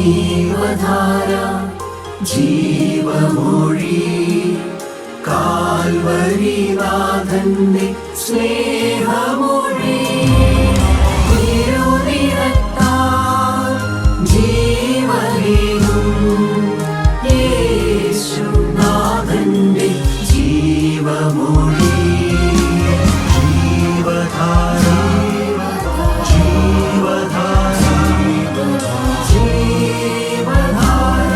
ജീവധാര ജീവമൊഴി കാൽവരിനാഥന്റെ സ്നേഹമൊഴി തിരുനിറത്താൽ ജീവനേകും യേശുനാഥന്റെ ജീവമൊഴി ജീവധാര ജീവധാര ജീവധാര.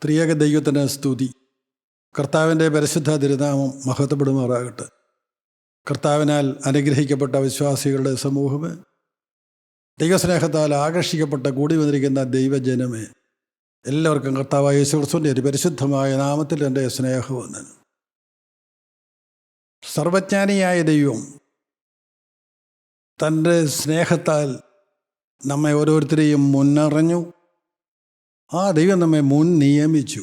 ത്രിയേക ദൈവത്തിന് സ്തുതി. കർത്താവിൻ്റെ പരിശുദ്ധ തിരുനാമം മഹത്വപ്പെടുമാറാകട്ടെ. കർത്താവിനാൽ അനുഗ്രഹിക്കപ്പെട്ട വിശ്വാസികളുടെ സമൂഹമേ, ദൈവസ്നേഹത്താൽ ആകർഷിക്കപ്പെട്ട കൂടി വന്നിരിക്കുന്ന ദൈവജനമേ, എല്ലാവർക്കും കർത്താവായ യേശുക്രിസ്തുവിൻ്റെ ഒരു പരിശുദ്ധമായ നാമത്തിൽ എൻ്റെ സ്നേഹവന്ദനം. സർവജ്ഞാനിയായ ദൈവം തൻ്റെ സ്നേഹത്താൽ നമ്മെ ഓരോരുത്തരെയും മുന്നറിഞ്ഞു. ആ ദൈവം നമ്മെ മുൻ നിയമിച്ചു.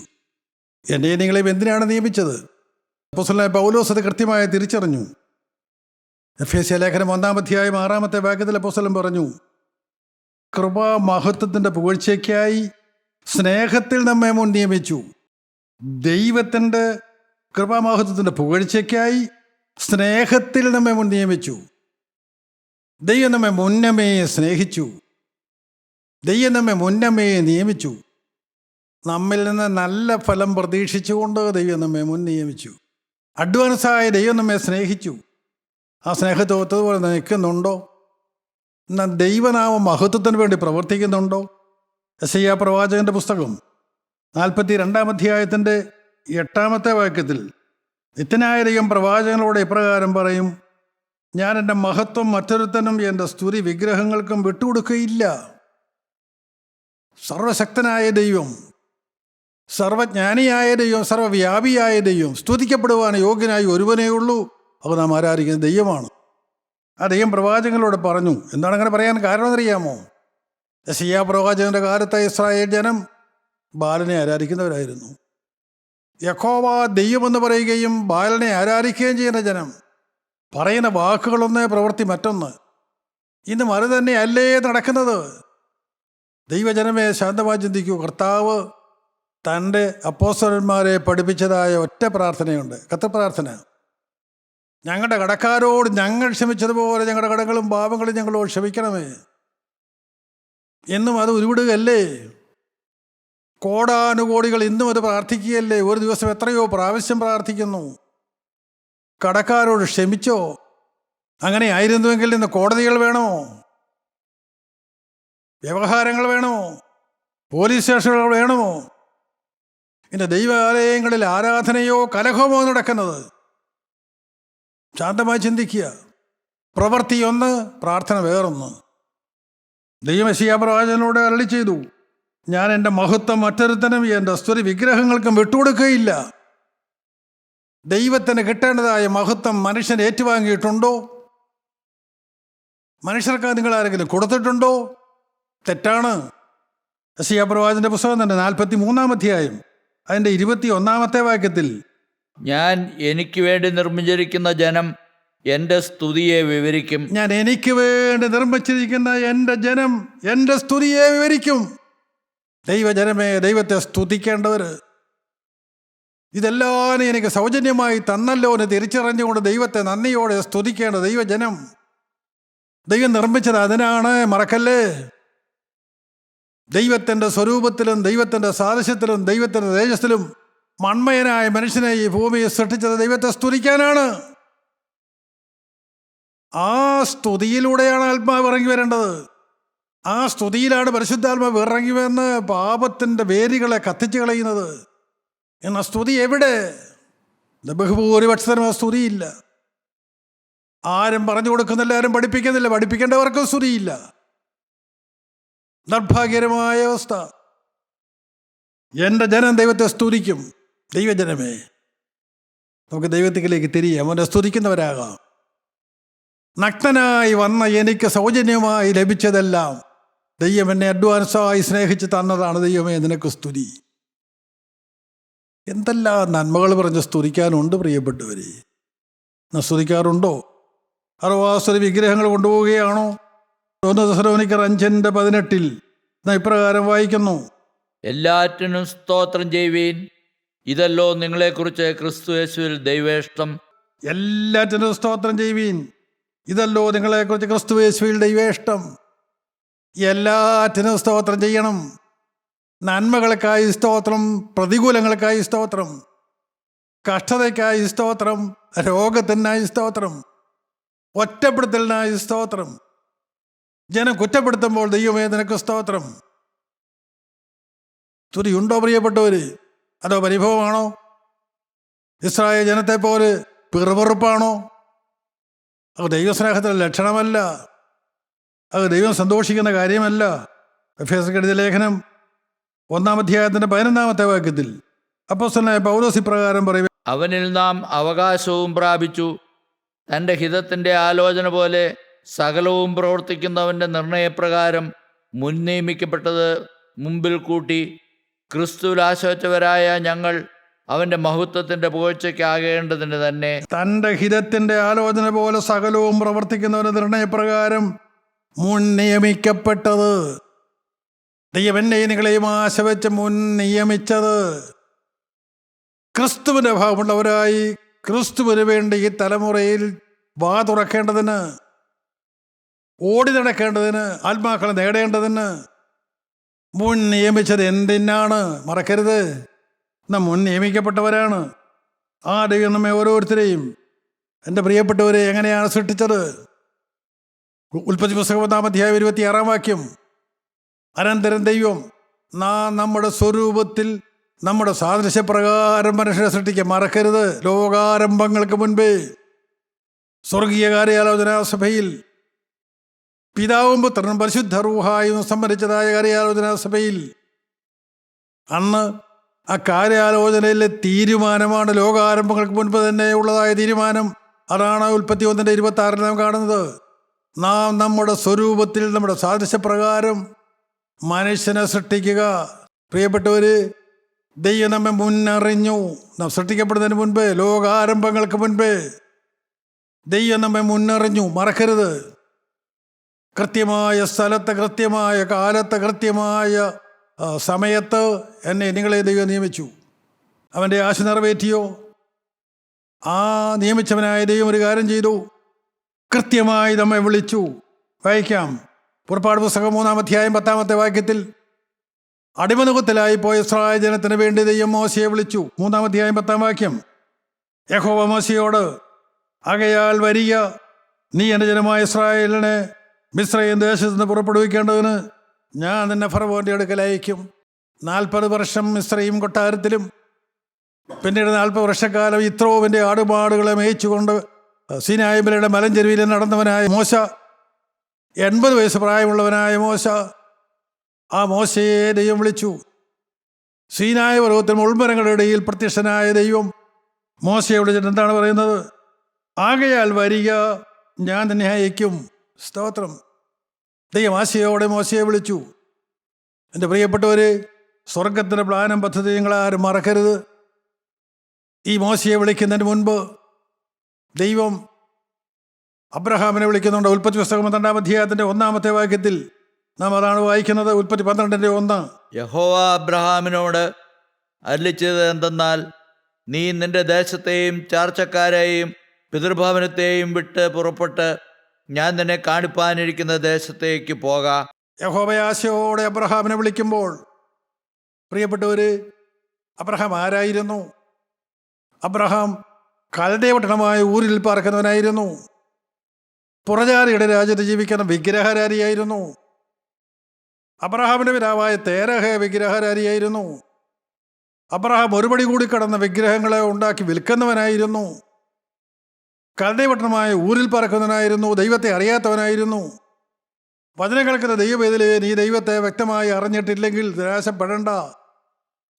എന്നെയും നിങ്ങളെയും എന്തിനാണ് നിയമിച്ചത്? അപ്പോസ്തലനായ പൗലോസ് അത് കൃത്യമായി തിരിച്ചറിഞ്ഞു. എഫേസ്യ ലേഖനം 1-ാം അധ്യായം 6-ാമത്തെ വാക്യത്തിൽ അപ്പോസ്തലൻ പറഞ്ഞു, കൃപാമഹത്വത്തിൻ്റെ പുകഴ്ചയ്ക്കായി സ്നേഹത്തിൽ നമ്മെ മുൻ നിയമിച്ചു. ദൈവത്തിൻ്റെ കൃപാമഹത്വത്തിൻ്റെ പുകഴ്ചയ്ക്കായി സ്നേഹത്തിൽ നമ്മെ മുൻ നിയമിച്ചു. ദൈവം നമ്മെ മുന്നമേ സ്നേഹിച്ചു. ദൈവം നമ്മെ മുന്നമേ നിയമിച്ചു. നമ്മിൽ നിന്ന് നല്ല ഫലം പ്രതീക്ഷിച്ചുകൊണ്ട് ദൈവം നമ്മെ മുൻ നിയമിച്ചു. അഡ്വാൻസായ ദൈവം നമ്മെ സ്നേഹിച്ചു. ആ സ്നേഹത്തെ ഒത്തതുപോലെ നിൽക്കുന്നുണ്ടോ? എന്നാൽ ദൈവനാമ മഹത്വത്തിന് വേണ്ടി പ്രവർത്തിക്കുന്നുണ്ടോ? യെശയ്യാ പ്രവാചകൻ്റെ പുസ്തകം 42-ാം അധ്യായത്തിൻ്റെ 8-ാമത്തെ വാക്യത്തിൽ നിത്യനായ ദൈവം പ്രവാചകനോട് ഇപ്രകാരം പറയും, ഞാൻ എൻ്റെ മഹത്വം മറ്റൊരുത്തനും എൻ്റെ സ്തുതി വിഗ്രഹങ്ങൾക്കും വിട്ടുകൊടുക്കുകയില്ല. സർവശക്തനായ ദൈവം, സർവജ്ഞാനിയായ ദൈവം, സർവവ്യാപിയായ ദൈവം, സ്തുതിക്കപ്പെടുവാൻ യോഗ്യനായി ഒരുവനേ ഉള്ളൂ. അത് നാം ആരാധിക്കുന്ന ദൈവമാണ്. ആ ദൈവം പ്രവാചകങ്ങളോട് പറഞ്ഞു. എന്താണ് അങ്ങനെ പറയാൻ കാരണം എന്നറിയാമോ? യെശയ്യാ പ്രവാചകൻ്റെ കാലത്തെ ഇസ്രായേൽ ജനം ബാലനെ ആരാധിക്കുന്നവരായിരുന്നു. യഹോവ ദൈവമെന്ന് പറയുകയും ബാലനെ ആരാധിക്കുകയും ചെയ്യുന്ന ജനം. പറയുന്ന വാക്കുകളൊന്ന്, പ്രവൃത്തി മറ്റൊന്ന്. ഇന്നും അത് തന്നെയല്ലേ നടക്കുന്നത്? ദൈവജനമേ, ശാന്തമായി ചിന്തിക്കൂ. കർത്താവ് തൻ്റെ അപ്പോസ്തലന്മാരെ പഠിപ്പിച്ചതായ ഒറ്റ പ്രാർത്ഥനയുണ്ട്, കർത്തൃപ്രാർത്ഥന. ഞങ്ങളുടെ കടക്കാരോട് ഞങ്ങൾ ക്ഷമിച്ചതുപോലെ ഞങ്ങളുടെ കടങ്ങളും പാപങ്ങളും ഞങ്ങളോട് ക്ഷമിക്കണമേ. എന്നും അത് ഉരുവിടുകയല്ലേ? കോടാനുകോടികൾ ഇന്നും അത് പ്രാർത്ഥിക്കുകയല്ലേ? ഒരു ദിവസം എത്രയോ പ്രാവശ്യം പ്രാർത്ഥിക്കുന്നു. കടക്കാരോട് ക്ഷമിച്ചോ? അങ്ങനെ ആയിരുന്നുവെങ്കിൽ ഇന്ന് കോടതികൾ വേണോ? വ്യവഹാരങ്ങൾ വേണോ? പോലീസ് സ്റ്റേഷനുകൾ വേണോ? ഇന്ന് ദൈവാലയങ്ങളിൽ ആരാധനയോ കലഹമോ നടക്കുന്നത്? ശാന്തമായി ചിന്തിക്കുക. പ്രവൃത്തി ഒന്ന്, പ്രാർത്ഥന വേറൊന്ന്. ദൈവം യെശയ്യാ പ്രവാചകനോട് അരുളി ചെയ്തു, ഞാൻ എൻ്റെ മഹത്വം മറ്റൊരുത്തനും എൻ്റെ സ്തുതി വിഗ്രഹങ്ങൾക്കും വിട്ടുകൊടുക്കുകയില്ല. ദൈവത്തിന് കിട്ടേണ്ടതായ മഹത്വം മനുഷ്യൻ ഏറ്റുവാങ്ങിയിട്ടുണ്ടോ? മനുഷ്യർക്ക് നിങ്ങൾ ആരെങ്കിലും കൊടുത്തിട്ടുണ്ടോ? തെറ്റാണ്. യെശയ്യാ പ്രവാചകന്റെ പുസ്തകം തന്നെ 43-ാം അധ്യായം അതിൻ്റെ 21-ാമത്തെ വാക്യത്തിൽ, ഞാൻ എനിക്ക് വേണ്ടി നിർമ്മിച്ചിരിക്കുന്ന ജനം എൻ്റെ സ്തുതിയെ വിവരിക്കും. ഞാൻ എനിക്ക് വേണ്ടി നിർമ്മിച്ചിരിക്കുന്ന എൻ്റെ ജനം എൻ്റെ സ്തുതിയെ വിവരിക്കും. ദൈവജനമേ, ദൈവത്തെ സ്തുതിക്കേണ്ടവർ, ഇതെല്ലാം എനിക്ക് സൗജന്യമായി തന്നല്ലോ എന്ന് തിരിച്ചറിഞ്ഞുകൊണ്ട് ദൈവത്തെ നന്ദിയോടെ സ്തുതിക്കേണ്ട ദൈവജനം. ദൈവം നിർമ്മിച്ചത് അതിനാണ്, മറക്കല്ലേ. ദൈവത്തിൻ്റെ സ്വരൂപത്തിലും ദൈവത്തിൻ്റെ സാദൃശ്യത്തിലും ദൈവത്തിൻ്റെ തേജസ്സിലും മൺമയനായ മനുഷ്യനെ ഈ ഭൂമിയെ സൃഷ്ടിച്ചത് ദൈവത്തെ സ്തുതിക്കാനാണ്. ആ സ്തുതിയിലൂടെയാണ് ആത്മാവ് ഇറങ്ങി വരേണ്ടത്. ആ സ്തുതിയിലാണ് പരിശുദ്ധാത്മാവ് ഇറങ്ങി വന്ന് പാപത്തിൻ്റെ വേരുകളെ കത്തിച്ചു കളയുന്നത്. എന്നാൽ സ്തുതി എവിടെ? ബഹുഭൂരിപക്ഷത്തിനും ആ സ്തുതിയില്ല. ആരും പറഞ്ഞു കൊടുക്കുന്നില്ല, ആരും പഠിപ്പിക്കുന്നില്ല. പഠിപ്പിക്കേണ്ടവർക്കും സ്തുതിയില്ല. നിർഭാഗ്യകരമായ അവസ്ഥ. എൻ്റെ ജനം ദൈവത്തെ സ്തുതിക്കും. ദൈവജനമേ, നമുക്ക് ദൈവത്തിലേക്ക് തിരിയാം, അവനെ സ്തുതിക്കുന്നവരാകാം. നഗ്നനായി വന്ന എനിക്ക് സൗജന്യമായി ലഭിച്ചതെല്ലാം ദൈവം എന്നെ അഡ്വാൻസായി സ്നേഹിച്ച് തന്നതാണ്. ദൈവമേ, നിനക്ക് സ്തുതി. എന്തെല്ലാം നന്മകൾ പറഞ്ഞ് സ്തുതിക്കാനുണ്ട് പ്രിയപ്പെട്ടവരെ. സ്തുതിക്കാറുണ്ടോ? അറുവാസ്തുതി വിഗ്രഹങ്ങൾ കൊണ്ടുപോവുകയാണോ? 1 തെസ്സലോനിക്കർ 5:18 ഇപ്രകാരം വായിക്കുന്നു, എല്ലാറ്റിനും സ്തോത്രം ചെയ്യുവീൻ, ഇതല്ലോ നിങ്ങളെക്കുറിച്ച് ക്രിസ്തു യേശുവിൽ ദൈവേഷ്ടം. എല്ലാറ്റിനും സ്തോത്രം ചെയ്യുവീൻ, ഇതല്ലോ നിങ്ങളെക്കുറിച്ച് ക്രിസ്തു യേശുവിൽ ദൈവേഷ്ടം. എല്ലാറ്റിനും സ്തോത്രം ചെയ്യണം. നന്മകൾക്കായി സ്തോത്രം, പ്രതികൂലങ്ങൾക്കായി സ്തോത്രം, കഷ്ടതയ്ക്കായി സ്തോത്രം, രോഗത്തിനായി സ്തോത്രം, ഒറ്റപ്പെടുത്തലിനായി സ്തോത്രം. ജനം കുറ്റപ്പെടുത്തുമ്പോൾ ദൈവമേ നിനക്ക് സ്തോത്രം. സ്തുതിയുണ്ടോ പ്രിയപ്പെട്ടവർ? അതോ പരിഭവമാണോ? ഇസ്രായേൽ ജനത്തെ പോലെ പിറുപിറുപ്പാണോ? അത് ദൈവസ്നേഹത്തിൻ്റെ ലക്ഷണമല്ല. അത് ദൈവം സന്തോഷിക്കുന്ന കാര്യമല്ല. എഫേസ്യർക്ക് എഴുതിയ ലേഖനം 1-ാം അധ്യായത്തിൻ്റെ 11-ാമത്തെ വാക്യത്തിൽ അപ്പോസ്തലനായ പൗലോസ് ഇപ്രകാരം പറയും: അവനിൽ നാം അവകാശവും പ്രാപിച്ചു, തൻ്റെ ഹിതത്തിൻ്റെ ആലോചന പോലെ സകലവും പ്രവർത്തിക്കുന്നവൻ്റെ നിർണയപ്രകാരം മുൻ നിയമിക്കപ്പെട്ടത് മുമ്പിൽ കൂട്ടി ക്രിസ്തുവിൽ ആശ്വസിച്ചവരായ ഞങ്ങൾ അവൻ്റെ മഹത്വത്തിൻ്റെ പുകഴ്ചയ്ക്കാകേണ്ടതിന് തന്നെ. തൻ്റെ ഹിതത്തിൻ്റെ ആലോചന പോലെ സകലവും പ്രവർത്തിക്കുന്നവരുടെ നിർണയപ്രകാരം മുൻ നിയമിക്കപ്പെട്ടത്. ദൈവം എന്നെയും നിങ്ങളെയും ആശ വെച്ച് മുൻ നിയമിച്ചത് ക്രിസ്തുവിൻ്റെ ഭാവമുള്ളവരായി ക്രിസ്തുവിന് വേണ്ടി ഈ തലമുറയിൽ വാ തുറക്കേണ്ടതിന്, ഓടി നടക്കേണ്ടതിന്, ആത്മാക്കളെ നേടേണ്ടതിന് മുൻ നിയമിച്ചത് എന്തിനാണ്? മറക്കരുത്, നാം മുൻ നിയമിക്കപ്പെട്ടവരാണ്. ആ ദൈവം നമ്മെ ഓരോരുത്തരെയും, എൻ്റെ പ്രിയപ്പെട്ടവരെ, എങ്ങനെയാണ് സൃഷ്ടിച്ചത്? ഉൽപ്പത്തി പുസ്തകം 1-ാം അധ്യായം 26-ാം വാക്യം: അനന്തരം ദൈവം നമ്മുടെ സ്വരൂപത്തിൽ നമ്മുടെ സാദൃശ്യപ്രകാരം മനുഷ്യരെ സൃഷ്ടിക്കുക. മറക്കരുത്, ലോകാരംഭങ്ങൾക്ക് മുൻപേ സ്വർഗീയ കാര്യാലോചനാ സഭയിൽ പിതാവും പുത്രനും പരിശുദ്ധ റൂഹായും സംബന്ധിച്ചതായ കാര്യാലോചനാ സഭയിൽ അന്ന് ആ കാര്യാലോചനയിലെ തീരുമാനമാണ് ലോകാരംഭങ്ങൾക്ക് മുൻപ് തന്നെ ഉള്ളതായ തീരുമാനം. അതാണ് ഉൽപ്പത്തി 1:26 നാം കാണുന്നത്. നാം നമ്മുടെ സ്വരൂപത്തിൽ നമ്മുടെ സാദൃശ്യപ്രകാരം മനുഷ്യനെ സൃഷ്ടിക്കുക. പ്രിയപ്പെട്ടവർ, ദൈവം നമ്മെ മുന്നറിഞ്ഞു. നാം സൃഷ്ടിക്കപ്പെടുന്നതിന് മുൻപേ, ലോകാരംഭങ്ങൾക്ക് മുൻപേ ദൈവം നമ്മെ മുന്നറിഞ്ഞു. മറക്കരുത്, കൃത്യമായ സ്ഥലത്ത്, കൃത്യമായ കാലത്ത്, കൃത്യമായ സമയത്ത് എന്നെ നിങ്ങളെ ദൈവം നിയമിച്ചു. അവൻ്റെ ആശ നിറവേറ്റിയോ? ആ നിയമിച്ചവനായ ദൈവം ഒരു കാര്യം ചെയ്തു, കൃത്യമായി നമ്മെ വിളിച്ചു. വായിക്കാം. പുറപ്പാട് പുസ്തകം 3-ാം അധ്യായം 10-ാമത്തെ വാക്യത്തിൽ അടിമനുഖത്തിലായി പോയ ഇസ്രായേൽ ജനത്തിന് വേണ്ടി ദൈവം മോശയെ വിളിച്ചു. 3-ാം അധ്യായം 10-ാം വാക്യം: യഹോവ മോശയോട്, ആകയാൽ വരിക, നീ എൻ്റെ ജനമായ ഇസ്രായേലിനെ മിസ്രയീം ദേശത്ത് നിന്ന് പുറപ്പെടുവിക്കേണ്ടതിന് ഞാൻ നിന്നെ ഫറവോൻ്റെ അടുക്കൽ അയക്കും. 40 വർഷം മിസ്രയീം കൊട്ടാരത്തിലും പിന്നീട് 40 വർഷക്കാലം യിത്രോവിൻ്റെ ആടുമാടുകളെ മേയിച്ചുകൊണ്ട് സീനായി മലയുടെ മലഞ്ചെരുവിൽ നടന്നവനായ മോശ, 80 വയസ്സ് പ്രായമുള്ളവനായ മോശ, ആ മോശയെ ദൈവം വിളിച്ചു. സീനായ പർവ്വതത്തിൽ മുൾമരങ്ങളുടെ ഇടയിൽ പ്രത്യക്ഷനായ ദൈവം മോശയെ വിളിച്ചിട്ട് എന്താണ് പറയുന്നത്? ആകയാൽ വരിക, ഞാൻ നിന്നെ അയക്കും. സ്തോത്രം. ദൈവം ആശയോടെ മോശയെ വിളിച്ചു. എൻ്റെ പ്രിയപ്പെട്ടവരെ, സ്വർഗത്തിൻ്റെ പ്ലാനും പദ്ധതി നിങ്ങളാരും മറക്കരുത്. ഈ മോശയെ വിളിക്കുന്നതിന് മുൻപ് ദൈവം അബ്രഹാമിനെ വിളിക്കുന്നുണ്ട്. ഉൽപ്പത്തി പുസ്തകം 12-ാം അധ്യായത്തിൻ്റെ 1-ാമത്തെ വാക്യത്തിൽ നാം അതാണ് വായിക്കുന്നത്. ഉൽപ്പത്തി 12:1: യഹോവ അബ്രഹാമിനോട് അരുളിച്ചത് എന്തെന്നാൽ, നീ നിന്റെ ദേശത്തെയും ചാർച്ചക്കാരെയും പിതൃഭവനത്തെയും വിട്ട് പുറപ്പെട്ട് ഞാൻ നിന്നെ കാണിപ്പാനിരിക്കുന്ന ദേശത്തേക്ക് പോക. യഹോവ ആശയോടെ അബ്രഹാമിനെ വിളിക്കുമ്പോൾ, പ്രിയപ്പെട്ടവര്, അബ്രഹാം ആരായിരുന്നു? അബ്രഹാം കൽദയപട്ടണമായ ഊരിൽ പാർക്കുന്നവനായിരുന്നു. പുറജാതിയുടെ രാജ്യത്ത് ജീവിക്കുന്ന വിഗ്രഹാരാധിയായിരുന്നു. അബ്രഹാമിൻ്റെ പിതാവായ തേരഹ വിഗ്രഹാരാധിയായിരുന്നു. അബ്രഹാം ഒരുപടി കൂടി കടന്ന വിഗ്രഹങ്ങളെ ഉണ്ടാക്കി വിൽക്കുന്നവനായിരുന്നു. കൽദയപട്ടണമായ ഊരിൽ പാർക്കുന്നവനായിരുന്നു. ദൈവത്തെ അറിയാത്തവനായിരുന്നു. വചനം കേൾക്കുന്ന ദൈവവേദിലെ നീ ദൈവത്തെ വ്യക്തമായി അറിഞ്ഞിട്ടില്ലെങ്കിൽ നിരാശപ്പെടേണ്ട.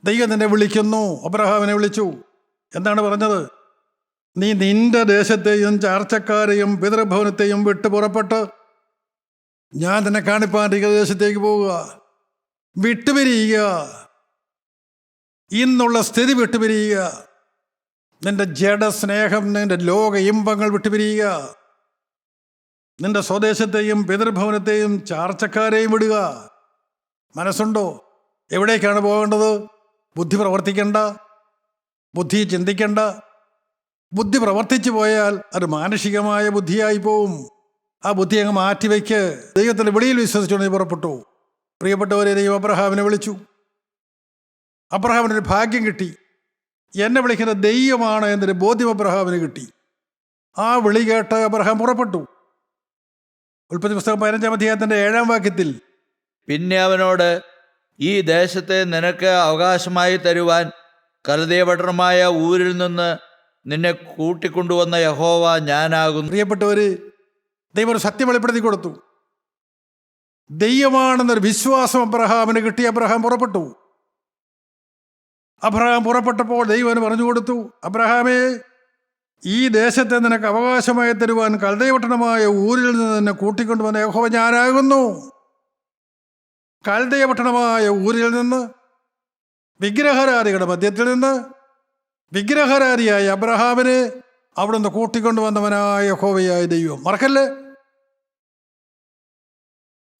ദൈവം നിന്നെ വിളിക്കുന്നു. അബ്രഹാമിനെ വിളിച്ചു. എന്താണ് പറഞ്ഞത്? നീ നിന്റെ ദേശത്തെയും ചാർച്ചക്കാരെയും പിതൃഭവനത്തെയും വിട്ട് പുറപ്പെട്ട് ഞാൻ നിന്നെ കാണിപ്പാനിരിക്കുന്ന ദേശത്തേക്ക് പോവുക. വിട്ടുപിരിയുക. ഇന്നുള്ള സ്ഥിതി വിട്ടുപിരിയുക. നിന്റെ ജഡസ്നേഹം, നിന്റെ ലോക ഇമ്പങ്ങൾ വിട്ടുപിരിയുക. നിന്റെ സ്വദേശത്തെയും പിതൃഭവനത്തെയും ചാർച്ചക്കാരെയും വിടുക. മനസ്സുണ്ടോ? എവിടേക്കാണ് പോകേണ്ടത്? ബുദ്ധി പ്രവർത്തിക്കണ്ട, ബുദ്ധി ചിന്തിക്കണ്ട. ബുദ്ധി പ്രവർത്തിച്ചു പോയാൽ അത് മാനുഷികമായ ബുദ്ധിയായി പോവും. ആ ബുദ്ധി അങ്ങ് മാറ്റിവെക്ക്. ദൈവത്തിൻ്റെ വിളിയിൽ വിശ്വസിച്ചുകൊണ്ട് നീ പുറപ്പെട്ടു. പ്രിയപ്പെട്ടവരെ, ദൈവം അബ്രഹാമിനെ വിളിച്ചു. അബ്രഹാമിനൊരു ഭാഗ്യം കിട്ടി. എന്നെ വിളിക്കുന്ന ദൈവമാണ് എന്നൊരു ബോധ്യം അബ്രഹാമിന് കിട്ടി. ആ വിളി കേട്ട് അബ്രഹാം പുറപ്പെട്ടു. ഉൽപ്പത്തി പുസ്തകം 15-ാം അധ്യായത്തിൻ്റെ 7-ാം വാക്യത്തിൽ, പിന്നെ അവനോട്, ഈ ദേശത്തെ നിനക്ക് അവകാശമായി തരുവാൻ കൽദയപട്ടണമായ ഊരിൽ നിന്ന് നിന്നെ കൂട്ടിക്കൊണ്ടുവന്ന യഹോവ ഞാനാകുന്നു. പ്രിയപ്പെട്ടവര്, ദൈവം ഒരു സത്യം വെളിപ്പെടുത്തി കൊടുത്തു. ദൈവമാണെന്നൊരു വിശ്വാസം അബ്രഹാമിന് കിട്ടി. അബ്രഹാം പുറപ്പെട്ടു. അബ്രഹാം പുറപ്പെട്ടപ്പോൾ ദൈവം പറഞ്ഞു കൊടുത്തു, അബ്രഹാമേ, ഈ ദേശത്തെ നിനക്ക് അവകാശമായി തരുവാൻ കൽദയപട്ടണമായ ഊരിൽ നിന്ന് നിന്നെ കൂട്ടിക്കൊണ്ടുവന്ന യഹോവ ഞാനാകുന്നു. കൽദയപട്ടണമായ ഊരിൽ നിന്ന്, വിഗ്രഹാരാധികളുടെ മധ്യത്തിൽ നിന്ന്, വിഗ്രഹാരാധിയായ അബ്രഹാമിനെ അവിടുന്ന് കൂട്ടിക്കൊണ്ടുവന്നവനായ യഹോവയായ ദൈവം. മറക്കല്ലേ,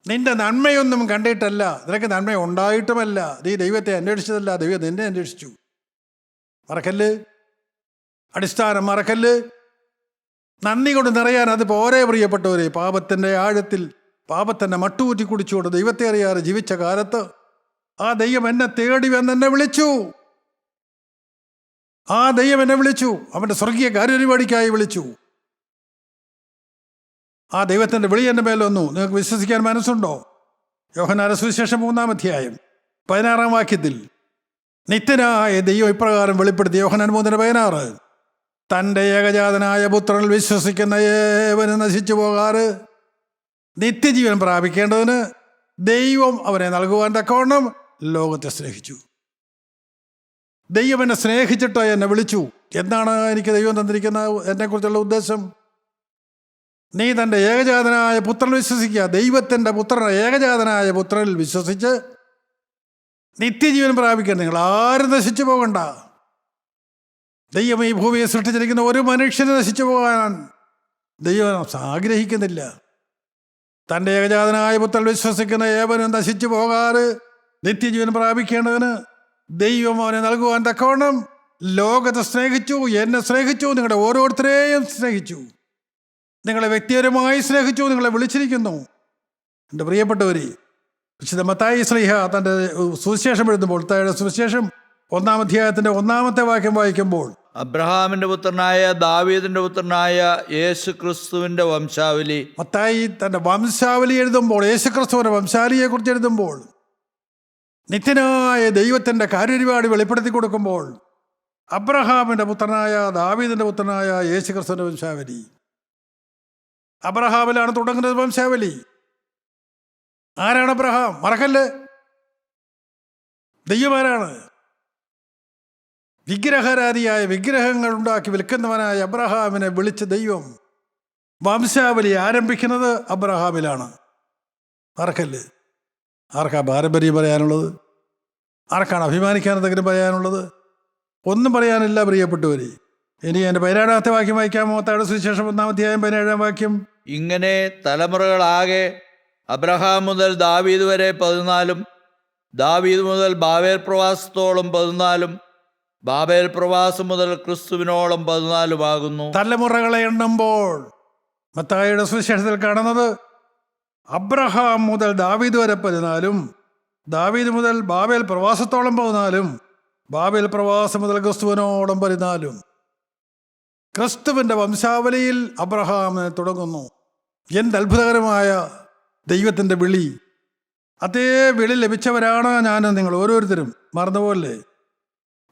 നിന്റെ നന്മയൊന്നും കണ്ടിട്ടല്ല, നിനക്ക് നന്മ ഉണ്ടായിട്ടുമല്ല, നീ ദൈവത്തെ അന്വേഷിച്ചതല്ല, ദൈവം നിന്നെ അന്വേഷിച്ചു. മറക്കല്ല്, അടിസ്ഥാനം മറക്കല്ല്. നന്ദി കൊണ്ട് നിറയാൻ അത് പോരെ പ്രിയപ്പെട്ടവരെ. പാപത്തിൻ്റെ ആഴത്തിൽ പാപത്തിൻ്റെ മട്ടൂറ്റി കുടിച്ചുകൊണ്ട് ദൈവത്തെ അറിയാതെ ജീവിച്ച കാലത്ത് ആ ദൈവം എന്നെ തേടി വന്നെന്നെ വിളിച്ചു. ആ ദൈവം എന്നെ വിളിച്ചു, അവൻ്റെ സ്വർഗീയ കാര്യപരിപാടിക്കായി വിളിച്ചു. ആ ദൈവത്തിൻ്റെ വിളി എൻ്റെ മേൽ വന്നു. നിങ്ങൾക്ക് വിശ്വസിക്കാൻ മനസ്സുണ്ടോ? യോഹന്നാന്റെ സുവിശേഷം 3-ാം അധ്യായം 16-ാം വാക്യത്തിൽ നിത്യനായ ദൈവം ഇപ്രകാരം വെളിപ്പെടുത്തി. യോഹന്നാൻ 3:16, തൻ്റെ ഏകജാതനായ പുത്രനിൽ വിശ്വസിക്കുന്ന ഏവനും നശിച്ചു പോകാറ് നിത്യജീവൻ പ്രാപിക്കേണ്ടതിന് ദൈവം അവനെ നൽകുവാൻ തക്കവണ്ണം ലോകത്തെ സ്നേഹിച്ചു. ദൈവം എന്നെ സ്നേഹിച്ചിട്ട് എന്നെ വിളിച്ചു. എന്താണ് എനിക്ക് ദൈവം തന്നിരിക്കുന്ന എന്നെക്കുറിച്ചുള്ള ഉദ്ദേശം? നീ തൻ്റെ ഏകജാതനായ പുത്രനിൽ വിശ്വസിക്കുക. ദൈവത്തിൻ്റെ പുത്രൻ, ഏകജാതനായ പുത്രനിൽ വിശ്വസിച്ച് നിത്യജീവൻ പ്രാപിക്കാൻ നിങ്ങൾ ആരും നശിച്ചു പോകണ്ട. ദൈവം ഈ ഭൂമിയെ സൃഷ്ടിച്ചിരിക്കുന്ന ഒരു മനുഷ്യന് നശിച്ചു പോകാൻ ദൈവം ആഗ്രഹിക്കുന്നില്ല. തൻ്റെ ഏകജാതനായ പുത്രനിൽ വിശ്വസിക്കുന്ന ഏവനും നശിച്ചു പോകാറ് നിത്യജീവൻ പ്രാപിക്കേണ്ടതിന് ദൈവം അവനെ നൽകുവാൻ തക്കവണ്ണം ലോകത്തെ സ്നേഹിച്ചു, എന്നെ സ്നേഹിച്ചു, നിങ്ങളുടെ ഓരോരുത്തരെയും സ്നേഹിച്ചു, നിങ്ങളെ വ്യക്തിപരമായി സ്നേഹിച്ചു, നിങ്ങളെ വിളിച്ചിരിക്കുന്നു. എൻ്റെ പ്രിയപ്പെട്ടവരെ, വിശുദ്ധ മത്തായി ശ്ലീഹ തൻ്റെ സുവിശേഷം എഴുതുമ്പോൾ, മത്തായിയുടെ സുവിശേഷം 1-ാം അധ്യായത്തിൻ്റെ 1-ാമത്തെ വാക്യം വായിക്കുമ്പോൾ, അബ്രഹാമിന്റെ പുത്രനായ ദാവീദിന്റെ പുത്രനായ യേശു ക്രിസ്തുവിന്റെ വംശാവലി. മത്തായി തൻ്റെ വംശാവലി എഴുതുമ്പോൾ, യേശുക്രിസ്തുവിൻ്റെ വംശാവലിയെ കുറിച്ച് എഴുതുമ്പോൾ, നിത്യനായ ദൈവത്തിൻ്റെ കാര്യപരിപാടി വെളിപ്പെടുത്തി കൊടുക്കുമ്പോൾ, അബ്രഹാമിൻ്റെ പുത്രനായ ദാവീദിൻ്റെ പുത്രനായ യേശുക്രിസ്തുവിൻ്റെ വംശാവലി. അബ്രഹാമിലാണ് തുടങ്ങുന്നത് വംശാവലി. ആരാണ് അബ്രഹാം? മറക്കല്ലേ, ദൈവമാരാണ്. വിഗ്രഹാരാധിയായ വിഗ്രഹങ്ങൾ ഉണ്ടാക്കി വിൽക്കുന്നവനായ അബ്രഹാമിനെ വിളിച്ച ദൈവം വംശാവലി ആരംഭിക്കുന്നത് അബ്രഹാമിലാണ്. മറക്കല്ലേ. ആർക്കാ പാരമ്പര്യം പറയാനുള്ളത്? ആർക്കാണ് അഭിമാനിക്കാൻ എന്തെങ്കിലും പറയാനുള്ളത്? ഒന്നും പറയാനില്ല പ്രിയപ്പെട്ടവരെ. ഇനി എൻ്റെ 17-ാമത്തെ വാക്യം വായിക്കാമോ? മത്തായിയുടെ സുവിശേഷം 1-ാം അധ്യായം 17-ാം വാക്യം. ഇങ്ങനെ തലമുറകളാകെ അബ്രഹാം മുതൽ ദാവീദ് വരെ 14, ദാവീദ് മുതൽ ബാബേൽ പ്രവാസത്തോളം 14, ബാബേൽ പ്രവാസം മുതൽ ക്രിസ്തുവിനോളം 14 ആകുന്നു. തലമുറകളെ എണ്ണുമ്പോൾ മത്തായിയുടെ സുവിശേഷത്തിൽ കാണുന്നത് അബ്രഹാം മുതൽ ദാവീദ് വരെ 14, ദാവീദ് മുതൽ ബാബേൽ പ്രവാസത്തോളം 14, ബാബേൽ പ്രവാസം മുതൽ ക്രിസ്തുവിനോളം 14. ക്രിസ്തുവിൻ്റെ വംശാവലിയിൽ അബ്രഹാമിനെ തുടങ്ങുന്നു. എന്ത് അത്ഭുതകരമായ ദൈവത്തിൻ്റെ വിളി! അതേ വിളി ലഭിച്ചവരാണ് ഞാനും നിങ്ങൾ ഓരോരുത്തരും. മറന്നുപോലെ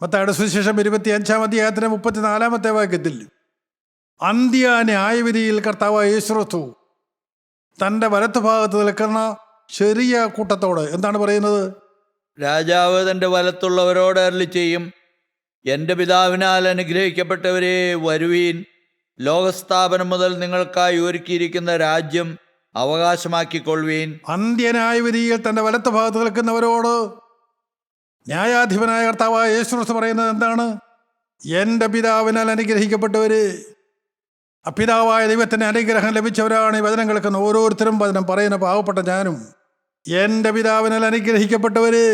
മത്തായിയുടെ സുവിശേഷം 25-ാം അധ്യായത്തിൻ്റെ 34-ാമത്തെ വാക്യത്തിൽ, അന്ത്യ ന്യായവിധിയിൽ കർത്താവായ യേശുക്രിസ്തു തൻ്റെ വലത്തുഭാഗത്ത് നിൽക്കുന്ന ചെറിയ കൂട്ടത്തോട് എന്താണ് പറയുന്നത്? രാജാവ് തൻ്റെ വലത്തുള്ളവരോട് അരുളി ചെയ്യും, എൻ്റെ പിതാവിനാൽ അനുഗ്രഹിക്കപ്പെട്ടവരെ, വരുവീൻ, ലോകസ്ഥാപനം മുതൽ നിങ്ങൾക്കായി ഒരുക്കിയിരിക്കുന്ന രാജ്യം അവകാശമാക്കിക്കൊള്ളുവീൻ. അന്ത്യന്യായവിധിയിൽ തൻ്റെ വലത്തുഭാഗത്ത് നിൽക്കുന്നവരോട് ന്യായാധിപനായ കർത്താവായ യേശുക്രിസ്തു പറയുന്നത് എന്താണ്? എൻ്റെ പിതാവിനാൽ അനുഗ്രഹിക്കപ്പെട്ടവരെ. അപിതാവായ ദൈവത്തിൻ്റെ അനുഗ്രഹം ലഭിച്ചവരാണ് ഈ വചനം കേൾക്കുന്ന ഓരോരുത്തരും. വചനം പറയുന്ന പാവപ്പെട്ട ഞാനും. എൻ്റെ പിതാവിനാൽ അനുഗ്രഹിക്കപ്പെട്ടവരെ.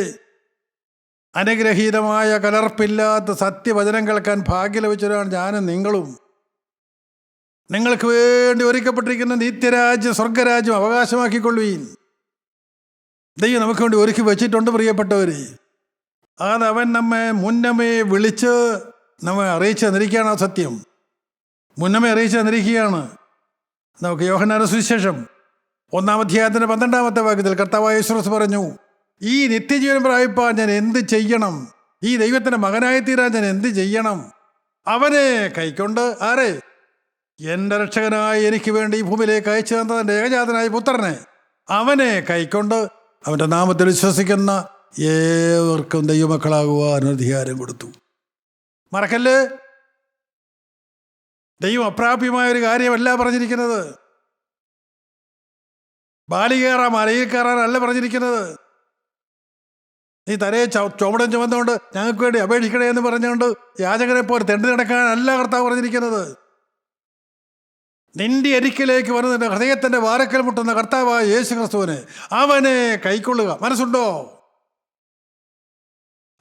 അനുഗ്രഹീതമായ കലർപ്പില്ലാത്ത സത്യവചനം കേൾക്കാൻ ഭാഗ്യം ലഭിച്ചവരാണ് ഞാനും നിങ്ങളും. നിങ്ങൾക്ക് വേണ്ടി ഒരുക്കപ്പെട്ടിരിക്കുന്ന നിത്യരാജ്യം, സ്വർഗരാജ്യം അവകാശമാക്കിക്കൊള്ളുവീൻ. ദൈവം നമുക്ക് വേണ്ടി ഒരുക്കി വെച്ചിട്ടുണ്ട് പ്രിയപ്പെട്ടവരെ. അതവൻ നമ്മെ മുന്നമേ വിളിച്ച് നമ്മെ അറിയിച്ചു തന്നിരിക്കുകയാണ്. ആ സത്യം മുന്നമേ അറിയിച്ചു തന്നിരിക്കുകയാണ്. നമുക്ക് യോഹന്നാന്റെ സുവിശേഷം 1-ാം അധ്യായത്തിൻ്റെ 12-ാമത്തെ വാക്യത്തിൽ കർത്താവായ യേശുക്രിസ്തു പറഞ്ഞു, ഈ നിത്യജീവൻ പ്രാപിപ്പാൻ ഞാൻ എന്ത് ചെയ്യണം? ഈ ദൈവത്തിൻ്റെ മകനായി തീരാൻ ഞാൻ എന്ത് ചെയ്യണം? അവനെ കൈക്കൊണ്ട് ആരെ? എൻ്റെ രക്ഷകനായി എനിക്ക് വേണ്ടി ഈ ഭൂമിയിലേക്ക് അയച്ചു തന്നതിൻ്റെ ഏകജാതനായ പുത്രനെ, അവനെ കൈക്കൊണ്ട് അവൻ്റെ നാമത്തിൽ വിശ്വസിക്കുന്ന ഏവർക്കും ദൈവമക്കളാകുവാൻ അധികാരം കൊടുത്തു. മറക്കല്ല്, ദൈവം അപ്രാപ്യമായ ഒരു കാര്യമല്ല പറഞ്ഞിരിക്കുന്നത്. ബാലി കയറാൻ മലയിൽ കയറാനല്ല പറഞ്ഞിരിക്കുന്നത്. നീ തലയെ ചുമടം ചുമന്നുകൊണ്ട് ഞങ്ങൾക്ക് വേണ്ടി അപേക്ഷിക്കണേ എന്ന് പറഞ്ഞുകൊണ്ട് യാചകനെ പോലെ തെണ്ടി നടക്കാനല്ല കർത്താവ് പറഞ്ഞിരിക്കുന്നത്. നിന്റെ അരിക്കിലേക്ക് വന്ന് നിന്റെ ഹൃദയത്തിൻ്റെ വാരക്കൽ മുട്ടുന്ന കർത്താവായ യേശു ക്രിസ്തുവിനെ, അവനെ കൈക്കൊള്ളുക. മനസ്സുണ്ടോ?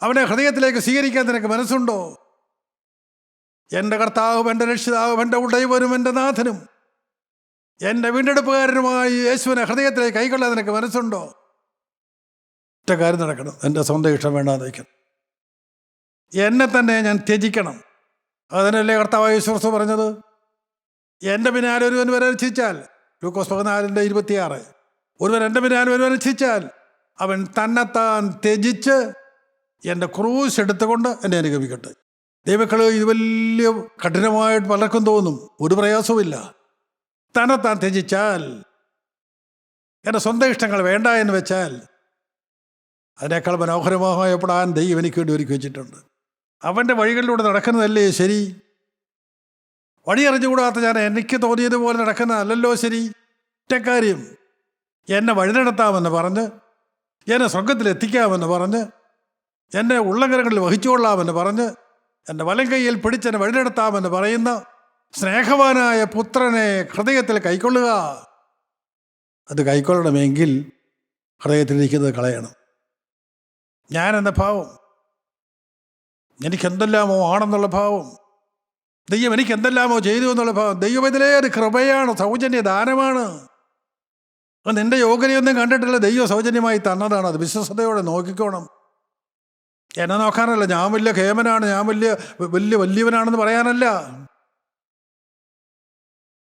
അവനെ ഹൃദയത്തിലേക്ക് സ്വീകരിക്കാൻ നിനക്ക് മനസ്സുണ്ടോ? എൻ്റെ കർത്താവും എൻ്റെ രക്ഷിതാവും എൻ്റെ ഉടയവനും എൻ്റെ നാഥനും എൻ്റെ വീണ്ടെടുപ്പുകാരനുമായി യേശുവിനെ ഹൃദയത്തിലേക്ക് കൈക്കൊള്ളാൻ നിനക്ക് മനസ്സുണ്ടോ? ഒറ്റ കാര്യം നടക്കണം, എൻ്റെ സ്വന്തം ഇഷ്ടം വേണ്ടാന്ന് വയ്ക്കണം. എന്നെ തന്നെ ഞാൻ ത്യജിക്കണം. അതിനല്ലേ കർത്താവായ യേശു ക്രിസ്തു പറഞ്ഞത്, എൻ്റെ പിന്നാലെ ഒരുവൻ വരാൻ ഇച്ഛിച്ചാൽ, ലൂക്കോസ് 14:26, ഒരുവൻ എൻ്റെ പിന്നാലെ ഒരുവൻ ഇച്ഛിച്ചാൽ അവൻ തന്നെത്താൻ ത്യജിച്ച് എൻ്റെ ക്രൂശ് എടുത്തുകൊണ്ട് എന്നെ അനുഗമിക്കട്ടെ. ദൈവക്കൾ, ഇത് വലിയ കഠിനമായിട്ട് പലർക്കും തോന്നും, ഒരു പ്രയാസവുമില്ല. തന്നെത്താൻ ത്യജിച്ചാൽ, എൻ്റെ സ്വന്തം ഇഷ്ടങ്ങൾ വേണ്ട എന്ന് വെച്ചാൽ, അതിനേക്കാൾ മനോഹരമായപ്പെടാൻ ദൈവം എനിക്ക് വേണ്ടി ഒരുക്കി വെച്ചിട്ടുണ്ട്. അവൻ്റെ വഴികളിലൂടെ നടക്കുന്നതല്ലേ ശരി? വഴി അറിഞ്ഞുകൂടാത്ത ഞാൻ എനിക്ക് തോന്നിയതുപോലെ നടക്കുന്നതല്ലല്ലോ ശരി. ഒറ്റക്കാര്യം, എന്നെ വഴി നടത്താമെന്ന് പറഞ്ഞ്, എന്നെ സ്വർഗത്തിലെത്തിക്കാമെന്ന് പറഞ്ഞ്, എന്നെ ഉള്ളങ്കരങ്ങളിൽ വഹിച്ചുകൊള്ളാമെന്ന് പറഞ്ഞ്, എൻ്റെ വലം കൈയിൽ പിടിച്ചെന്നെ വഴി നടത്താമെന്ന് പറയുന്ന സ്നേഹവാനായ പുത്രനെ ഹൃദയത്തിൽ കൈക്കൊള്ളുക. അത് കൈക്കൊള്ളണമെങ്കിൽ ഹൃദയത്തിലിരിക്കുന്നത് കളയണം. ഞാനെന്ന ഭാവം, എനിക്കെന്തെല്ലാമോ ആണെന്നുള്ള ഭാവം, ദൈവം എനിക്ക് എന്തെല്ലാമോ ചെയ്തു എന്നുള്ള ഭാവം, ദൈവം ഇതിലേറെ കൃപയാണ്, സൗജന്യ ദാനമാണ്. നിന്റെ യോഗ്യതയൊന്നും കണ്ടിട്ടില്ല, ദൈവം സൗജന്യമായി തന്നതാണ്. അത് വിശ്വസതയോടെ നോക്കിക്കോണം. എന്നെ നോക്കാനല്ല, ഞാൻ വലിയ കേമനാണ്, ഞാൻ വലിയവനാണെന്ന് പറയാനല്ല.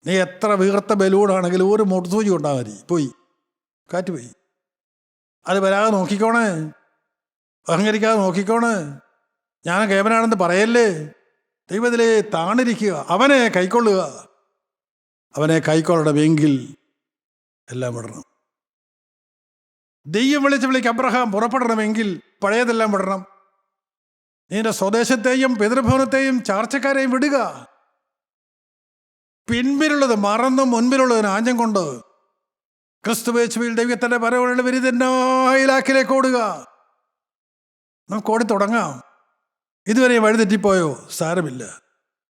നീ എത്ര വീർത്ത ബലൂണാണെങ്കിലും ഒരു മുട്ടുസൂചി കൊണ്ടാൽ മതി, പോയി കാറ്റ് പോയി. അത് വരാതെ നോക്കിക്കോണേ, അഹങ്കരിക്കാതെ നോക്കിക്കോണേ. ഞാൻ കേമനാണെന്ന് പറയല്ലേ. ദൈവത്തിലെ താണിരിക്കുക, അവനെ കൈക്കൊള്ളുക. അവനെ കൈക്കൊള്ളണമെങ്കിൽ എല്ലാം വിടണം. ദൈവം വിളിക്ക് അബ്രഹാം പുറപ്പെടണമെങ്കിൽ പഴയതെല്ലാം വിടണം. നിന്റെ സ്വദേശത്തെയും പിതൃഭവനത്തെയും ചാർച്ചക്കാരെയും വിടുക. പിൻപിലുള്ളത് മറന്നും മുൻപിലുള്ളതിന് ആഞ്ഞം കൊണ്ട് ക്രിസ്തുവേശുവിൽ ദൈവത്തിൻ്റെ പരവരുടെ വിരുദ്ധനായിലാക്കിലേക്ക് ഓടുക. നമുക്ക് ഓടി തുടങ്ങാം. ഇതുവരെ വഴിതെറ്റിപ്പോയോ? സാരമില്ല.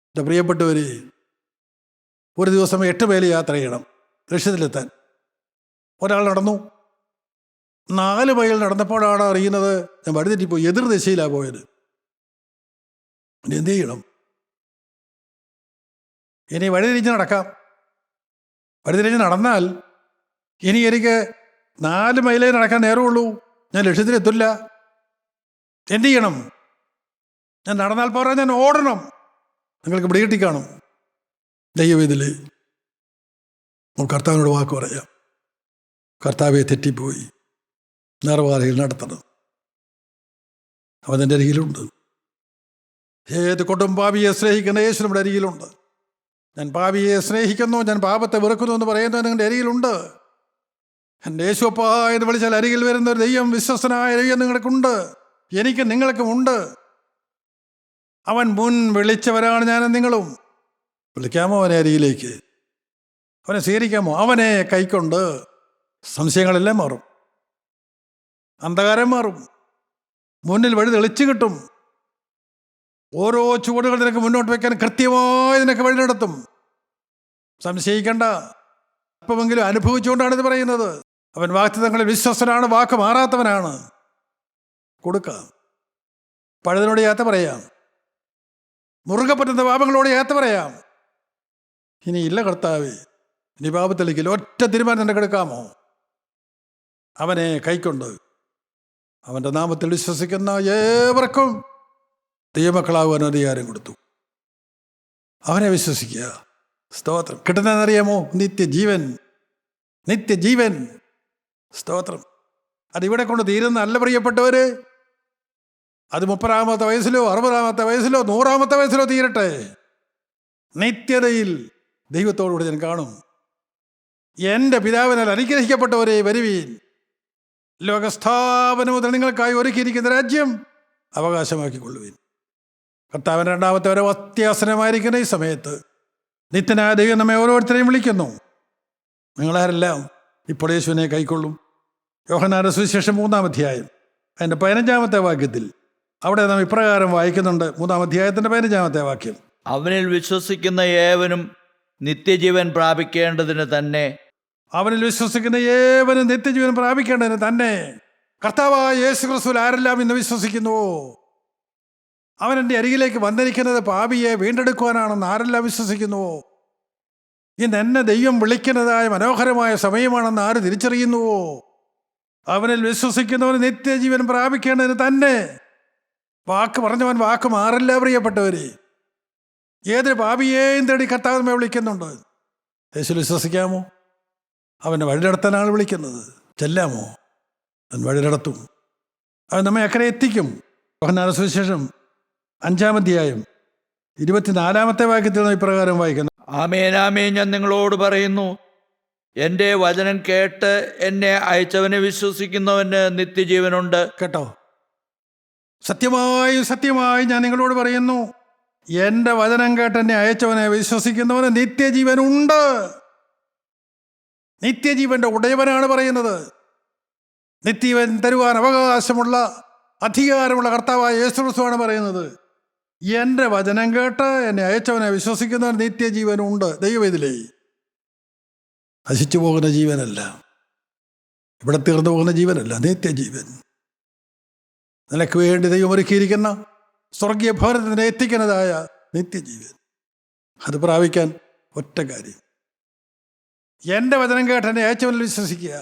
എൻ്റെ പ്രിയപ്പെട്ടവർ, ഒരു ദിവസം 8 മൈൽ യാത്ര ചെയ്യണം ലക്ഷ്യത്തിലെത്താൻ. ഒരാൾ നടന്നു 4 മൈൽ നടന്നപ്പോഴാണ് അറിയുന്നത് ഞാൻ വഴിതെറ്റിപ്പോയി, എതിർ ദിശയിലാണ് പോയത്. ഇനി എന്ത് ചെയ്യണം? ഇനി വഴിതിരിഞ്ഞ് നടക്കാം. വഴിതിരിഞ്ഞ് നടന്നാൽ ഇനി എനിക്ക് 4 മൈലേ നടക്കാൻ നേരമുള്ളൂ, ഞാൻ ലക്ഷ്യത്തിലെത്തില്ല. എന്ത് ചെയ്യണം? ഞാൻ നടന്നാൽ പോരാ, ഞാൻ ഓടണം. നിങ്ങൾക്ക് പിടികിട്ടി കാണും. ദൈവവേദിൽ നമുക്ക് കർത്താവിനോട് വാക്ക് പറയാം. കർത്താവെ, തെറ്റിപ്പോയി, നേർവാരയിൽ നടത്തണം. അവൻ എൻ്റെ അരികിലുണ്ട്. ഏത് കൊണ്ടും പാപിയെ സ്നേഹിക്കുന്ന യേശു നമ്മുടെ അരികിലുണ്ട്. ഞാൻ പാപിയെ സ്നേഹിക്കുന്നു, ഞാൻ പാപത്തെ വെറുക്കുന്നു എന്ന് പറയുന്നത് നിങ്ങളുടെ അരികിലുണ്ട്. എൻ്റെ യേശുപ്പ എന്ന് വിളിച്ചാൽ അരികിൽ വരുന്ന ഒരു ദൈവം, വിശ്വസനായ ദൈവം നിങ്ങൾക്കുണ്ട്, എനിക്കും നിങ്ങൾക്കുമുണ്ട്. അവൻ മുൻ വിളിച്ചവരാണ് ഞാനും നിങ്ങളും. വിളിക്കാമോ അവനെ അരികിലേക്ക്? അവനെ സ്വീകരിക്കാമോ? അവനെ കൈക്കൊണ്ട് സംശയങ്ങളെല്ലാം മാറും, അന്ധകാരം മാറും, മുന്നിൽ വഴി തെളിച്ചു കിട്ടും. ഓരോ ചുവടുകൾ നിനക്ക് മുന്നോട്ട് വയ്ക്കാൻ കൃത്യമായി നിനക്ക് വഴി നടത്തും. സംശയിക്കണ്ട. അല്പമെങ്കിലും അനുഭവിച്ചുകൊണ്ടാണ് ഇത് പറയുന്നത്. അവൻ വാഗ്ദത്തങ്ങളിൽ വിശ്വസ്തനാണ്, വാക്ക് മാറാത്തവനാണ്. കൊടുക്കാം. പഴുതിനോട് യാത്ര പറയാം, മുറുകെ പറ്റുന്ന പാപങ്ങളോട് യാത്ര പറയാം. ഇനി ഇല്ല കർത്താവേ, ഇനി പാപത്തിലേക്കില്ല, ഒറ്റ തീരുമാനം നിനക്ക് എടുക്കാമോ? അവനെ കൈക്കൊണ്ട് അവൻ്റെ നാമത്തിൽ വിശ്വസിക്കുന്ന ഏവർക്കും ദൈവമക്കളാകുവാൻ അധികാരം കൊടുത്തു. അവനെ വിശ്വസിക്കുക. സ്തോത്രം. കിട്ടുന്നതെന്നറിയാമോ? നിത്യജീവൻ. നിത്യജീവൻ. സ്തോത്രം. അതിവിടെ കൊണ്ട് തീരുന്ന അല്ല പ്രിയപ്പെട്ടവർ. അത് 30-ാമത്തെ വയസ്സിലോ 60-ാമത്തെ വയസ്സിലോ 100-ാമത്തെ വയസ്സിലോ തീരട്ടെ, നിത്യതയിൽ ദൈവത്തോടുകൂടി ഞാൻ കാണും. എൻ്റെ പിതാവിനാൽ അനുഗ്രഹിക്കപ്പെട്ടവരെ വരുവീൻ, ലോകസ്ഥാപനം മുതൽ നിങ്ങൾക്കായി ഒരുക്കിയിരിക്കുന്ന രാജ്യം അവകാശമാക്കിക്കൊള്ളുവീൻ. കർത്താവിൻ്റെ 2ാമത്തെ വരെ അത്യാസനമായിരിക്കുന്ന ഈ സമയത്ത് നിത്യനായ ദൈവം നമ്മെ ഓരോരുത്തരെയും വിളിക്കുന്നു. നിങ്ങളാരെല്ലാം ഇപ്പോൾ യേശുവിനെ കൈക്കൊള്ളും. യോഹന്നാന്റെ സുവിശേഷം 3-ാം അധ്യായം അതിൻ്റെ 15-ാമത്തെ വാക്യത്തിൽ അവിടെ നാം ഇപ്രകാരം വായിക്കുന്നുണ്ട്. 3-ാം അധ്യായത്തിൻ്റെ 15-ാമത്തെ വാക്യം: അവനിൽ വിശ്വസിക്കുന്ന ഏവനും നിത്യജീവൻ പ്രാപിക്കേണ്ടതിന് തന്നെ. അവനിൽ വിശ്വസിക്കുന്ന ഏവനും നിത്യജീവൻ പ്രാപിക്കേണ്ടതിന് തന്നെ. കർത്താവായ യേശു ക്രിസ്തുവിൽ ആരെല്ലാം ഇന്ന് വിശ്വസിക്കുന്നുവോ, അവൻ എൻ്റെ അരികിലേക്ക് വന്നിരിക്കുന്നത് പാപിയെ വീണ്ടെടുക്കുവാനാണെന്ന് ആരെല്ലാം വിശ്വസിക്കുന്നുവോ, ഇന്ന് എന്നെ ദൈവം വിളിക്കുന്നതായ മനോഹരമായ സമയമാണെന്ന് ആര് തിരിച്ചറിയുന്നുവോ, അവനിൽ വിശ്വസിക്കുന്നവന് നിത്യജീവൻ പ്രാപിക്കേണ്ടതിന് തന്നെ. വാക്ക് പറഞ്ഞവൻ വാക്ക് മാറില്ല പ്രിയപ്പെട്ടവരെ. ഏതൊരു പാപിയെയും തേടി കർത്താവ് നമ്മെ വിളിക്കുന്നുണ്ട്. യേശു വിശ്വസിക്കാമോ? അവൻ്റെ വഴി നടത്താനാണ് വിളിക്കുന്നത്. ചെല്ലാമോ? അവൻ വഴി നടത്തും. അവൻ നമ്മെ അക്കരെ എത്തിക്കും. യോഹന്നാന്റെ സുവിശേഷം 5-ാം അധ്യായം 24-ാമത്തെ വാക്യത്തിൽ നാം ഇപ്രകാരം വായിക്കുന്നു: ആമേൻ ആമേൻ, ഞാൻ നിങ്ങളോട് പറയുന്നു, എൻ്റെ വചനം കേട്ട് എന്നെ അയച്ചവനെ വിശ്വസിക്കുന്നവന് നിത്യജീവനുണ്ട്. കേട്ടോ? സത്യമായി സത്യമായി ഞാൻ നിങ്ങളോട് പറയുന്നു, എൻ്റെ വചനം കേട്ട് എന്നെ അയച്ചവനെ വിശ്വസിക്കുന്നവന് നിത്യജീവനുണ്ട്. നിത്യജീവന്റെ ഉടയവനാണ് പറയുന്നത്. നിത്യജീവൻ തരുവാൻ അവകാശമുള്ള അധികാരമുള്ള കർത്താവായ യേശു ക്രിസ്തുവാണ് പറയുന്നത്. എൻ്റെ വചനം കേട്ട് എന്നെ അയച്ചവനെ വിശ്വസിക്കുന്നവൻ നിത്യജീവനുണ്ട്. ദൈവവേദിലേ, നശിച്ചു പോകുന്ന ജീവനല്ല, ഇവിടെ തീർന്നു പോകുന്ന ജീവനല്ല, നിത്യജീവൻ. നിനക്ക് വേണ്ടി ദൈവം ഒരുക്കിയിരിക്കുന്ന സ്വർഗീയ ഭവനത്തിനെ എത്തിക്കുന്നതായ നിത്യജീവൻ. അത് പ്രാപിക്കാൻ ഒറ്റ കാര്യം, എൻ്റെ വചനം കേട്ട് എന്നെ അയച്ചവനിൽ വിശ്വസിക്കുക.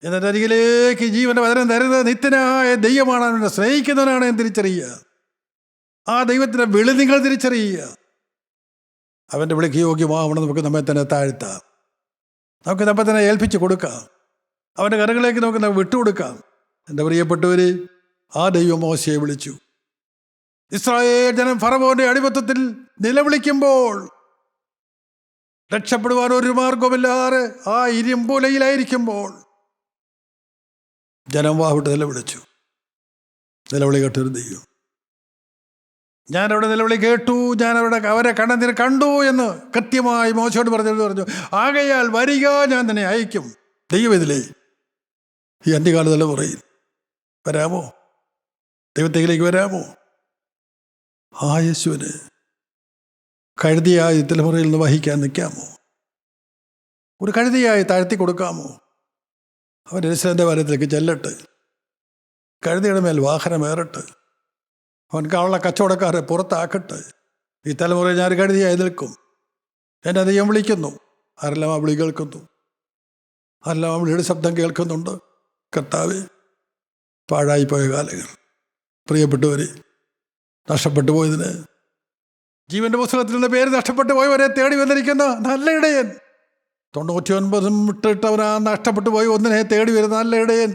എന്നിട്ട് അരികിലേക്ക് ജീവന്റെ വചനം തരുന്നത് നിത്യനായ ദൈവമാണ്, അവനെ സ്നേഹിക്കുന്നവനാണ് എന്ന് തിരിച്ചറിയുക. ആ ദൈവത്തിൻ്റെ വിളി നിങ്ങൾ തിരിച്ചറിയുക. അവൻ്റെ വിളിക്ക് യോഗ്യമാവണം. നമുക്ക് നമ്മെ തന്നെ താഴ്ത്താം, നമുക്ക് നമ്മെ തന്നെ ഏൽപ്പിച്ച് കൊടുക്കാം, അവൻ്റെ കരങ്ങളിലേക്ക് നമുക്ക് വിട്ടുകൊടുക്കാം. എൻ്റെ പ്രിയപ്പെട്ടവർ, ആ ദൈവം മോശയെ വിളിച്ചു. ഇസ്രായേൽ ജനം ഫറവോന്റെ അടിമത്തത്തിൽ നിലവിളിക്കുമ്പോൾ രക്ഷപ്പെടുവാൻ ഒരു മാർഗമില്ലാതെ ആ ഇരുമ്പുലയിലായിരിക്കുമ്പോൾ ജനം വാവിട്ട് നിലവിളിച്ചു. നിലവിളി കേട്ടൊരു ദൈവം. ഞാനവിടെ നിലവിളി കേട്ടു, ഞാനവിടെ അവരെ കണ്ണുനീർ കണ്ടു എന്ന് കൃത്യമായി മോശയോട് പറഞ്ഞു. ആകയാൽ വരിക, ഞാൻ തന്നെ അയക്കും. ദൈവം ഇതിലേ ഈ അന്ത്യകാല തലമുറയിൽ വരാമോ? ദൈവത്തേക്ക് വരാമോ? ആ യേശുവിന് കഴുതിയായി തലമുറയിൽ നിന്ന് വഹിക്കാൻ നിൽക്കാമോ? ഒരു കഴുതിയായി താഴ്ത്തി കൊടുക്കാമോ? അവൻ യേശുവിൻ്റെ വരത്തിലേക്ക് ചെല്ലട്ടെ, കഴുതിയുടെ മേൽ വാഹനമേറട്ടെ, അവൻ കള്ള കച്ചവടക്കാരെ പുറത്താക്കട്ടെ. ഈ തലമുറയിൽ ഞാൻ കഴുതിയായി നിൽക്കും. എന്നെ ദൈവം വിളിക്കുന്നു. ആരെല്ലാം ആ വിളി കേൾക്കുന്നു? ആരെല്ലാം ആ വിളിയുടെ ശബ്ദം കേൾക്കുന്നുണ്ട്? കർത്താവേ, പാഴായിപ്പോയ കാലങ്ങൾ, പ്രിയപ്പെട്ടവരെ, നഷ്ടപ്പെട്ടു പോയതിന്, ജീവന്റെ പുസ്തകത്തിൽ നിന്ന് പേര് നഷ്ടപ്പെട്ടു പോയവരെ തേടി വന്നിരിക്കുന്ന നല്ല ഇടയൻ, 99 വിട്ടിട്ടവനാ നഷ്ടപ്പെട്ടു പോയി ഒന്നിനെ തേടി വരുന്ന നല്ല ഇടയൻ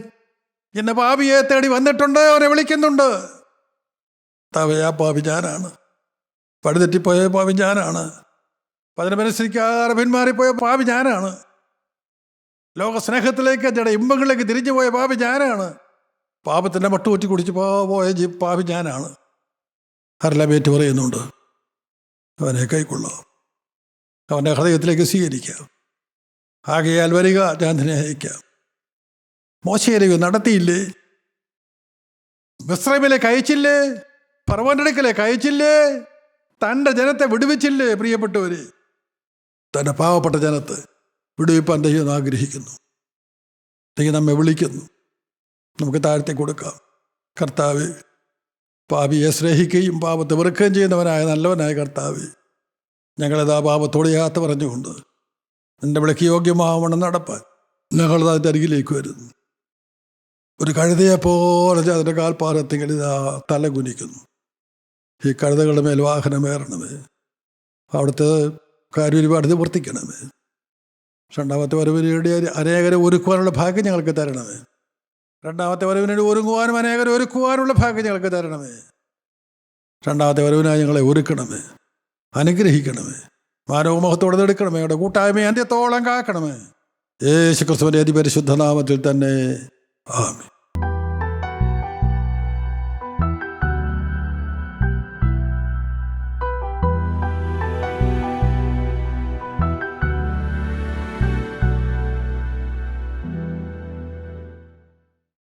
ഇന്ന് പാപിയെ തേടി വന്നിട്ടുണ്ട്, അവനെ വിളിക്കുന്നുണ്ട്. ആ പാപി ഞാനാണ്, പടിതെറ്റിപ്പോയ പാപി ഞാനാണ്, പതിനനുസരിക്കാറ് പിന്മാറിപ്പോയ പാപി ഞാനാണ്, ലോക സ്നേഹത്തിലേക്ക് ജട ഇമ്പങ്ങളിലേക്ക് തിരിഞ്ഞു പോയ പാപി ഞാനാണ്, പാപത്തിൻ്റെ മട്ടുകൂറ്റി കുടിച്ച് പോയ പാപി ഞാനാണ്. ആരെല്ലാം ഏറ്റു പറയുന്നുണ്ട്. അവനെ കൈക്കൊള്ളാം, അവൻ്റെ ഹൃദയത്തിലേക്ക് സ്വീകരിക്കാം. ആകയാൽ വരിക, ഞാൻ തന്നെ അയക്കാം. മോശയെ നടത്തിയില്ലേ? മിസ്രൈമിലേക്ക് അയച്ചില്ലേ? ഫറവോന്റെ അടുക്കലേക്ക് അയച്ചില്ലേ? തൻ്റെ ജനത്തെ വിടുവിച്ചില്ലേ? പ്രിയപ്പെട്ടവര്, തൻ്റെ പാവപ്പെട്ട ജനത്തെ വിടുവിപ്പാൻ ദൈവം ആഗ്രഹിക്കുന്നു. ദൈവം നമ്മെ വിളിക്കുന്നു. നമുക്ക് താഴ്ത്തി കൊടുക്കാം. കർത്താവ്, പാപിയെ സ്നേഹിക്കുകയും പാപത്തെ വെറുക്കുകയും ചെയ്യുന്നവനായ നല്ലവനായ കർത്താവ്, ഞങ്ങളിതാ പാപത്തോട് യാത്ര പറഞ്ഞുകൊണ്ട് നിന്റെ വിളിക്ക് യോഗ്യമാവണം നടപ്പാൻ ഞങ്ങളത് അതിൻ്റെ അരികിലേക്ക് വരുന്നു. ഒരു കഴുതയെപ്പോലെ അതിൻ്റെ കാൽപ്പാദത്തിങ്കിൽ ഇതാ തല കുനിക്കുന്നു. ഈ കഴുതകളുടെ മേൽ വാഹനമേറണമേ, അവിടുത്തെ കാര്യം ഒരുപാട് നിവർത്തിക്കണമേ. രണ്ടാമത്തെ വരവിലൂടെ അനേകരെ ഒരുക്കുവാനുള്ള ഭാഗ്യം ഞങ്ങൾക്ക് തരണമേ. രണ്ടാമത്തെ വരവിനായി ഒരുങ്ങുവാനും അനേകരെ ഒരുക്കുവാനുള്ള ഭാഗ്യം ഞങ്ങൾക്ക് തരണമേ. രണ്ടാമത്തെ വരവിനായി ഞങ്ങളെ ഒരുക്കണമേ, അനുഗ്രഹിക്കണമേ, മാനവമഹത്തോടെ എടുക്കണമേ, ഞങ്ങളുടെ കൂട്ടായ്മയെ അന്ത്യത്തോളം കാക്കണമേ. യേശു ക്രിസ്തുവിന്റെ അതിപരിശുദ്ധ നാമത്തിൽ തന്നെ ആമേൻ.